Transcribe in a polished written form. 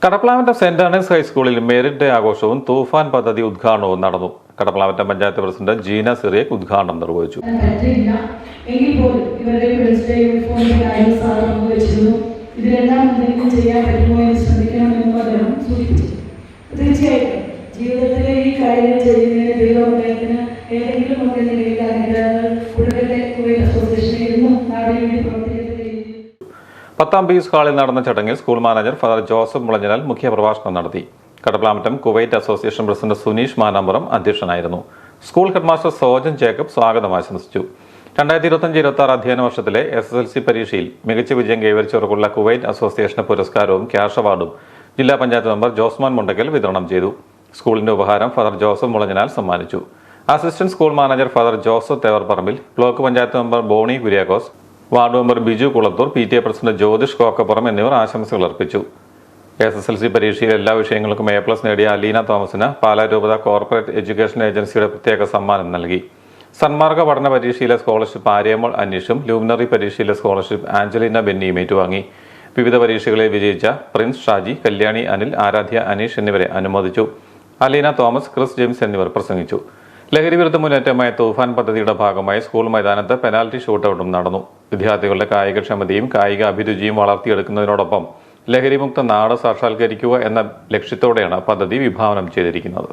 കടപ്ലാവറ്റം saint Annie's ഹൈസ്കൂളിൽ merit day ആഘോഷവും തൂഫാൻ പദ്ധതി ഉദ്ഘാടനവും നടന്നു. കടപ്ലാവറ്റം പഞ്ചായത്ത് പ്രസിഡന്റ് ജീന സിറിയക് ഉദ്ഘാടനം നിർവഹിച്ചു. തീർച്ചയായിട്ടും ജീവിതത്തിലെ ഈ കാര്യങ്ങൾ ചെയ്യുന്നതിന് ദൈവത്തിന് ഏതെങ്കിലും പത്താം പീസ് ഹാളിൽ നടന്ന ചടങ്ങിൽ school manager father Joseph Mulanjanal മുഖ്യപ്രഭാഷണം നടത്തി. കടപ്ലാവറ്റം കുവൈറ്റ് അസോസിയേഷൻ പ്രസിഡന്റ് സുനീഷ് മാനാമ്പുറം അധ്യക്ഷനായിരുന്നു. സ്കൂൾ ഹെഡ്മാസ്റ്റർ സോജൻ ജേക്കബ് സ്വാഗതം ആശംസിച്ചു. 2025-26 അധ്യയന വർഷത്തിലെ SSLC പരീക്ഷയിൽ മികച്ച വിജയം കൈവരിച്ചവർക്കുള്ള കുവൈറ്റ് അസോസിയേഷന് പുരസ്കാരവും ക്യാഷ് അവാർഡും ജില്ലാ പഞ്ചായത്ത് മെമ്പർ ജോസ്മാൻ മുണ്ടക്കൽ വിതരണം ചെയ്തു. സ്കൂളിന്റെ ഉപഹാരം ഫാദർ ജോസഫ് മുളഞ്ഞനാൽ സമ്മാനിച്ചു. Assistant school manager father Joseph Thevarparambil, block panchayat member Boney Kuriakose, ward member Biju Kulathur, PTA president Jyothish Kokkappuram എന്നിവർ ആശംസകൾ അർപ്പിച്ചു. SSLC പരീക്ഷയിൽ എല്ലാ വിഷയങ്ങൾക്കും A+ നേടിയ അലീന തോമസിന് പാലാ രൂപത കോർപ്പറേറ്റ് എഡ്യൂക്കേഷൻ ഏജൻസിയുടെ പ്രത്യേക സമ്മാനം നൽകി. സന്മാർഗ പഠന പരീക്ഷയിലെ സ്കോളർഷിപ്പ് ആര്യമോൾ അനീഷും ലൂമിനറി പരീക്ഷയിലെ സ്കോളർഷിപ്പ് ആഞ്ചലീന ബെന്നിയും ഏറ്റുവാങ്ങി. വിവിധ പരീക്ഷകളിൽ വിജയിച്ച പ്രിൻസ് ഷാജി, കല്യാണി അനിൽ, ആരാധ്യ അനീഷ് എന്നിവരെ അനുമോദിച്ചു. അലീന തോമസ്, ക്രിസ് ജെയിംസ് എന്നിവർ പ്രസംഗിച്ചു. ലഹരി വിരുദ്ധ മുന്നേറ്റമായ തൂഫാൻ പദ്ധതിയുടെ ഭാഗമായി സ്കൂൾ മൈതാനത്ത് പെനാൽറ്റി ഷൂട്ടൌട്ടും നടന്നു. വിദ്യാർത്ഥികളുടെ കായികക്ഷമതയും കായിക അഭിരുചിയും വളർത്തിയെടുക്കുന്നതിനോടൊപ്പം ലഹരിമുക്ത നാട് സാക്ഷാത്കരിക്കുക എന്ന ലക്ഷ്യത്തോടെയാണ് പദ്ധതി വിഭാവനം ചെയ്തിരിക്കുന്നത്.